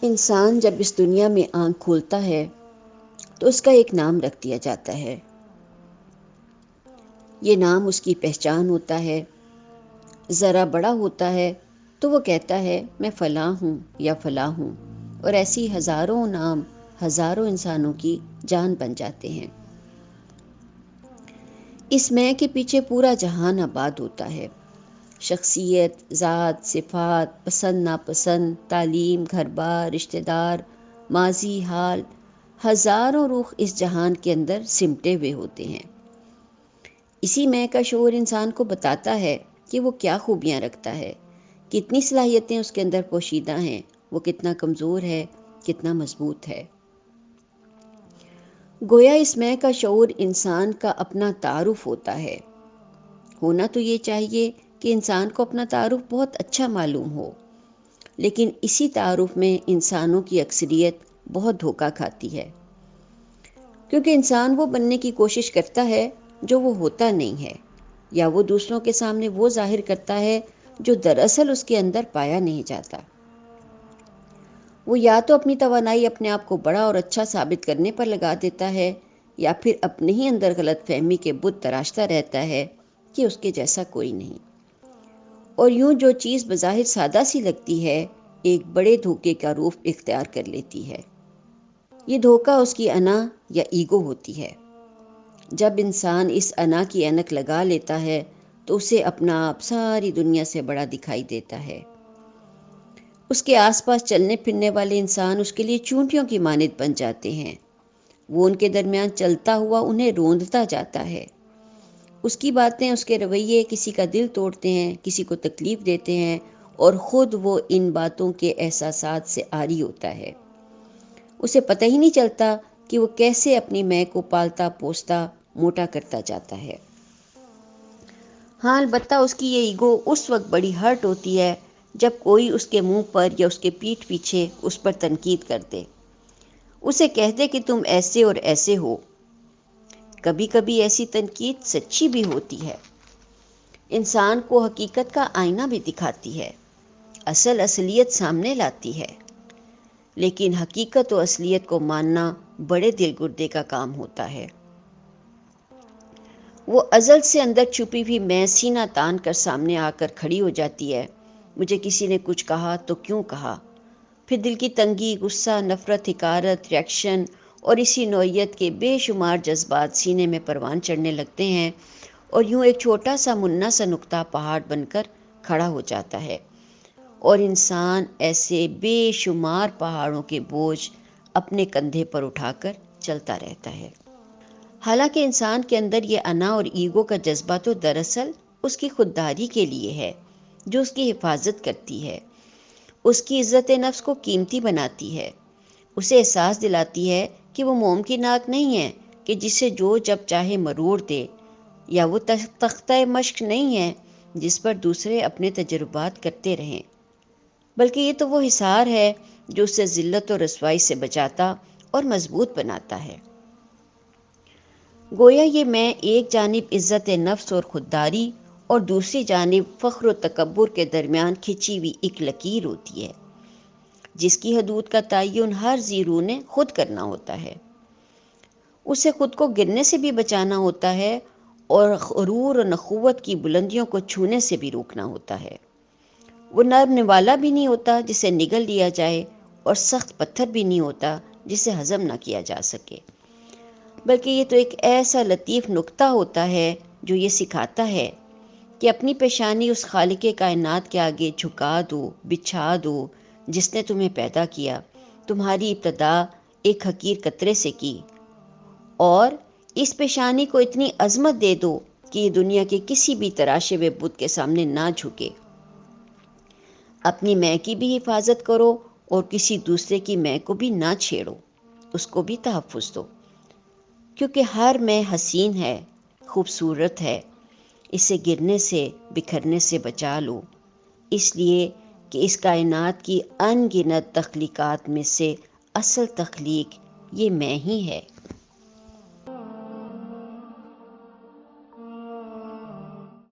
انسان جب اس دنیا میں آنکھ کھولتا ہے تو اس کا ایک نام رکھ دیا جاتا ہے۔ یہ نام اس کی پہچان ہوتا ہے۔ ذرا بڑا ہوتا ہے تو وہ کہتا ہے میں فلاں ہوں یا فلاں ہوں، اور ایسی ہزاروں نام ہزاروں انسانوں کی جان بن جاتے ہیں۔ اس میں کے پیچھے پورا جہان آباد ہوتا ہے۔ شخصیت، ذات، صفات، پسند ناپسند، تعلیم، گھر بار، رشتہ دار، ماضی، حال، ہزاروں روح اس جہان کے اندر سمٹے ہوئے ہوتے ہیں۔ اسی میں کا شعور انسان کو بتاتا ہے کہ وہ کیا خوبیاں رکھتا ہے، کتنی صلاحیتیں اس کے اندر پوشیدہ ہیں، وہ کتنا کمزور ہے، کتنا مضبوط ہے۔ گویا اس میں کا شعور انسان کا اپنا تعارف ہوتا ہے۔ ہونا تو یہ چاہیے کہ انسان کو اپنا تعارف بہت اچھا معلوم ہو، لیکن اسی تعارف میں انسانوں کی اکثریت بہت دھوکہ کھاتی ہے، کیونکہ انسان وہ بننے کی کوشش کرتا ہے جو وہ ہوتا نہیں ہے، یا وہ دوسروں کے سامنے وہ ظاہر کرتا ہے جو دراصل اس کے اندر پایا نہیں جاتا۔ وہ یا تو اپنی توانائی اپنے آپ کو بڑا اور اچھا ثابت کرنے پر لگا دیتا ہے، یا پھر اپنے ہی اندر غلط فہمی کے بت تراشتا رہتا ہے کہ اس کے جیسا کوئی نہیں۔ اور یوں جو چیز بظاہر سادہ سی لگتی ہے ایک بڑے دھوکے کا روپ اختیار کر لیتی ہے۔ یہ دھوکہ اس کی انا یا ایگو ہوتی ہے۔ جب انسان اس انا کی اینک لگا لیتا ہے تو اسے اپنا آپ ساری دنیا سے بڑا دکھائی دیتا ہے۔ اس کے آس پاس چلنے پھرنے والے انسان اس کے لیے چونٹیوں کی مانند بن جاتے ہیں۔ وہ ان کے درمیان چلتا ہوا انہیں روندتا جاتا ہے۔ اس کی باتیں، اس کے رویے کسی کا دل توڑتے ہیں، کسی کو تکلیف دیتے ہیں، اور خود وہ ان باتوں کے احساسات سے عاری ہوتا ہے۔ اسے پتہ ہی نہیں چلتا کہ وہ کیسے اپنی میں کو پالتا پوستا موٹا کرتا جاتا ہے۔ ہاں، البتہ اس کی یہ ایگو اس وقت بڑی ہرٹ ہوتی ہے جب کوئی اس کے منہ پر یا اس کے پیٹھ پیچھے اس پر تنقید کر دے، اسے کہہ دے کہ تم ایسے اور ایسے ہو۔ کبھی کبھی ایسی تنقید سچی بھی ہوتی ہے، انسان کو حقیقت کا آئینہ بھی دکھاتی ہے، اصلیت سامنے لاتی ہے، لیکن حقیقت و اصلیت کو ماننا بڑے دل گردے کا کام ہوتا ہے۔ وہ ازل سے اندر چھپی ہوئی میں سینہ تان کر سامنے آ کر کھڑی ہو جاتی ہے۔ مجھے کسی نے کچھ کہا تو کیوں کہا؟ پھر دل کی تنگی، غصہ، نفرت، حقارت، ریاکشن اور اسی نوعیت کے بے شمار جذبات سینے میں پروان چڑھنے لگتے ہیں، اور یوں ایک چھوٹا سا منا سا نقطہ پہاڑ بن کر کھڑا ہو جاتا ہے، اور انسان ایسے بے شمار پہاڑوں کے بوجھ اپنے کندھے پر اٹھا کر چلتا رہتا ہے۔ حالانکہ انسان کے اندر یہ انا اور ایگو کا جذبہ تو دراصل اس کی خودداری کے لیے ہے، جو اس کی حفاظت کرتی ہے، اس کی عزت نفس کو قیمتی بناتی ہے، اسے احساس دلاتی ہے کہ وہ موم کی ناک نہیں ہے کہ جسے جو جب چاہے مروڑ دے، یا وہ تختہ مشق نہیں ہے جس پر دوسرے اپنے تجربات کرتے رہیں، بلکہ یہ تو وہ حصار ہے جو اسے ذلت اور رسوائی سے بچاتا اور مضبوط بناتا ہے۔ گویا یہ میں ایک جانب عزت نفس اور خودداری اور دوسری جانب فخر و تکبر کے درمیان کھنچی ہوئی ایک لکیر ہوتی ہے، جس کی حدود کا تعین ہر ذی روح نے خود کرنا ہوتا ہے۔ اسے خود کو گرنے سے بھی بچانا ہوتا ہے، اور غرور و نخوت کی بلندیوں کو چھونے سے بھی روکنا ہوتا ہے۔ وہ نرم نوالا بھی نہیں ہوتا جسے نگل لیا جائے، اور سخت پتھر بھی نہیں ہوتا جسے ہضم نہ کیا جا سکے، بلکہ یہ تو ایک ایسا لطیف نکتہ ہوتا ہے جو یہ سکھاتا ہے کہ اپنی پیشانی اس خالق کائنات کے آگے جھکا دو، بچھا دو جس نے تمہیں پیدا کیا، تمہاری ابتدا ایک حقیر قطرے سے کی، اور اس پیشانی کو اتنی عظمت دے دو کہ یہ دنیا کے کسی بھی تراشے ہوئے بت کے سامنے نہ جھکے۔ اپنی میں کی بھی حفاظت کرو اور کسی دوسرے کی میں کو بھی نہ چھیڑو، اس کو بھی تحفظ دو، کیونکہ ہر میں حسین ہے، خوبصورت ہے، اسے گرنے سے، بکھرنے سے بچا لو، اس لیے کہ اس کائنات کی ان گنت تخلیقات میں سے اصل تخلیق یہ میں ہی ہے۔